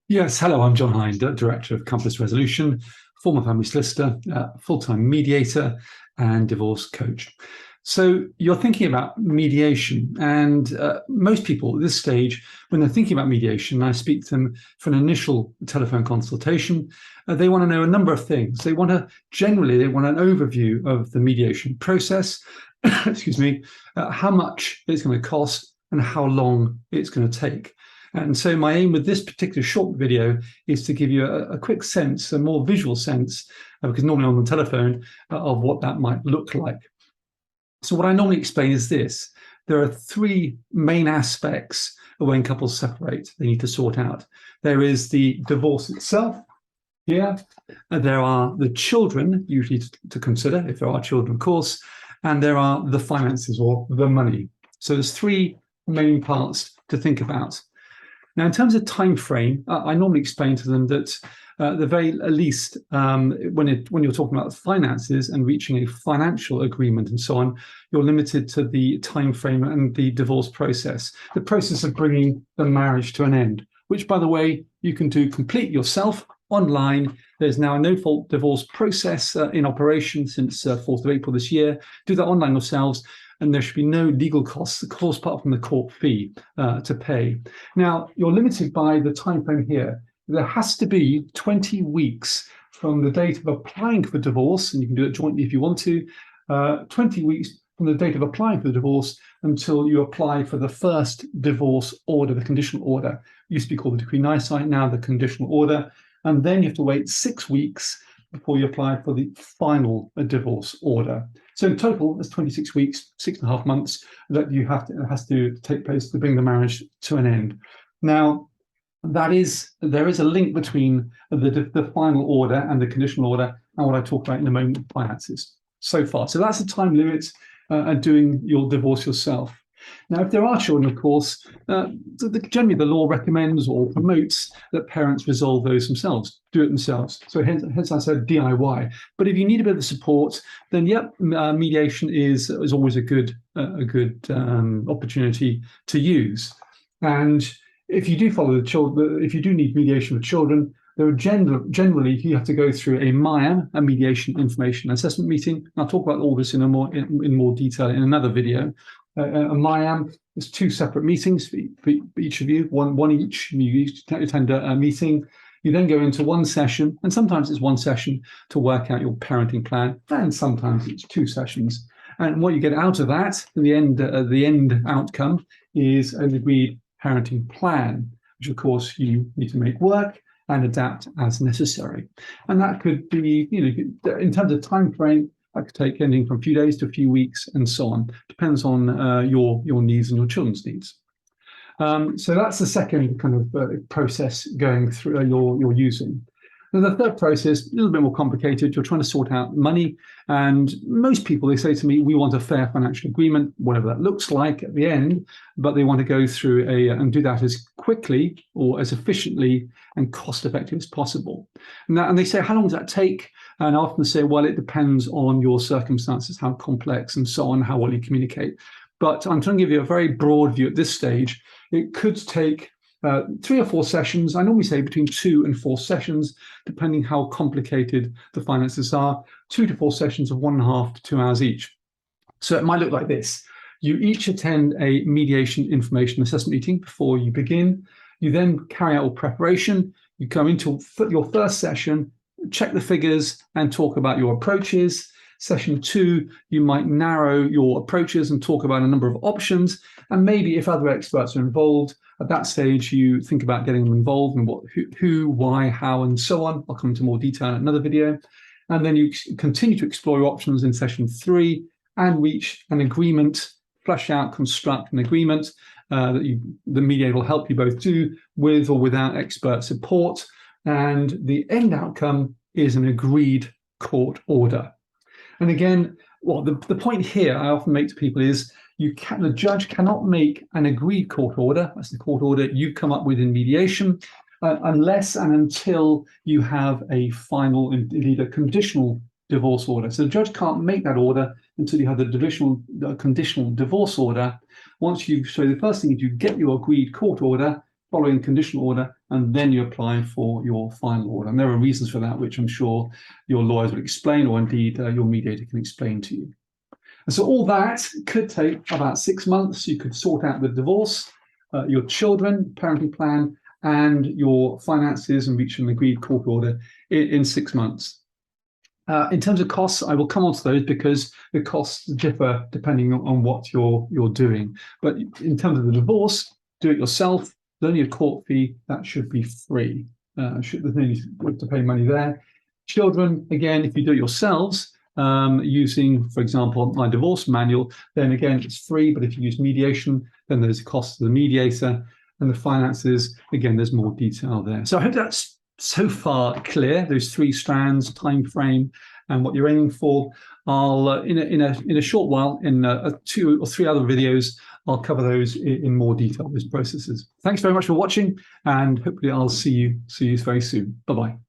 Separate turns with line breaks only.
Yes, hello, I'm John Hind, Director of Compass Resolution, former family solicitor, full-time mediator, and divorce coach. So you're thinking about mediation, and most people at this stage, when they're thinking about mediation, I speak to them for an initial telephone consultation. They want to know a number of things. They want an overview of the mediation process, excuse me, how much it's going to cost, and how long it's going to take. And so my aim with this particular short video is to give you a quick sense, a more visual sense, because normally on the telephone, of what that might look like. So what I normally explain is this. There are three main aspects when couples separate, they need to sort out. There is the divorce itself. Here, there are the children, usually to consider, if there are children, of course, and there are the finances or the money. So there's three main parts to think about. Now, in terms of time frame, I normally explain to them that the very least, when you're talking about finances and reaching a financial agreement and so on, you're limited to the time frame and the divorce process, the process of bringing the marriage to an end, which, by the way, you can do complete yourself online. There's now a no-fault divorce process in operation since 4th of April this year. Do that online yourselves, and there should be no legal costs, of course, apart from the court fee to pay. Now, you're limited by the time frame here. There has to be 20 weeks from the date of applying for divorce, and you can do it jointly if you want to, 20 weeks from the date of applying for the divorce until you apply for the first divorce order, the conditional order. It used to be called the decree nisi, now the conditional order. And then you have to wait 6 weeks before you apply for the final divorce order. So in total, there's 26 weeks, 6.5 months that it has to take place to bring the marriage to an end. Now, there is a link between the final order and the conditional order and what I talk about in a moment, finances, so far. So that's the time limit and doing your divorce yourself. Now, if there are children, of course, generally the law recommends or promotes that parents resolve those themselves, do it themselves. So hence I said DIY. But if you need a bit of support, then yep, mediation is always a good opportunity to use. And if you do follow the children, if you do need mediation with children, there are generally you have to go through a MIAM, a mediation information assessment meeting. And I'll talk about all this in more detail in another video. A MIAM is 2 separate meetings for each of you, one each. You each attend a meeting. You then go into one session, and sometimes it's one session to work out your parenting plan, and sometimes it's 2 sessions. And what you get out of that, the end outcome, is an agreed parenting plan, which of course you need to make work and adapt as necessary. And that could be, in terms of time frame, that could take anything from a few days to a few weeks and so on. Depends on your needs and your children's needs. So that's the second kind of process going through you're using. And the third process, a little bit more complicated. You're trying to sort out money. And most people, they say to me, we want a fair financial agreement, whatever that looks like at the end, but they want to go through and do that as quickly or as efficiently and cost effective as possible. And they say, how long does that take? And I often say, well, it depends on your circumstances, how complex and so on, how well you communicate. But I'm trying to give you a very broad view at this stage. It could take 3 or 4 sessions. I normally say between 2 and 4 sessions, depending how complicated the finances are. 2 to 4 sessions of 1.5 to 2 hours each. So it might look like this. You each attend a mediation information assessment meeting before you begin. You then carry out all preparation. You come into your first session, check the figures and talk about your approaches. Session 2, you might narrow your approaches and talk about a number of options. And maybe if other experts are involved, at that stage, you think about getting them involved and who, why, how, and so on. I'll come into more detail in another video. And then you continue to explore your options in session 3 and reach an agreement, flesh out, construct an agreement that the mediator will help you both do with or without expert support. And the end outcome is an agreed court order. And again, well, the point here I often make to people is the judge cannot make an agreed court order, that's the court order you come up with in mediation, unless and until you have a final, indeed a conditional divorce order. So the judge can't make that order until you have the conditional divorce order. So the first thing is you get your agreed court order, following conditional order, and then you apply for your final order. And there are reasons for that, which I'm sure your lawyers will explain, or indeed your mediator can explain to you. And so all that could take about 6 months. You could sort out the divorce, your children, parenting plan, and your finances, and reach an agreed court order in 6 months. In terms of costs, I will come on to those because the costs differ depending on what you're doing. But in terms of the divorce, do it yourself. There's only a court fee that should be free. There's no need to pay money there. Children, again, if you do it yourselves, using, for example, my divorce manual, then again, it's free. But if you use mediation, then there's a cost to the mediator, and the finances, again, there's more detail there. So I hope that's so far clear, those 3 strands, time frame, and what you're aiming for. I'll in a short while, in 2 or 3 other videos, I'll cover those in more detail, those processes. Thanks very much for watching, and hopefully I'll see you very soon. Bye-bye.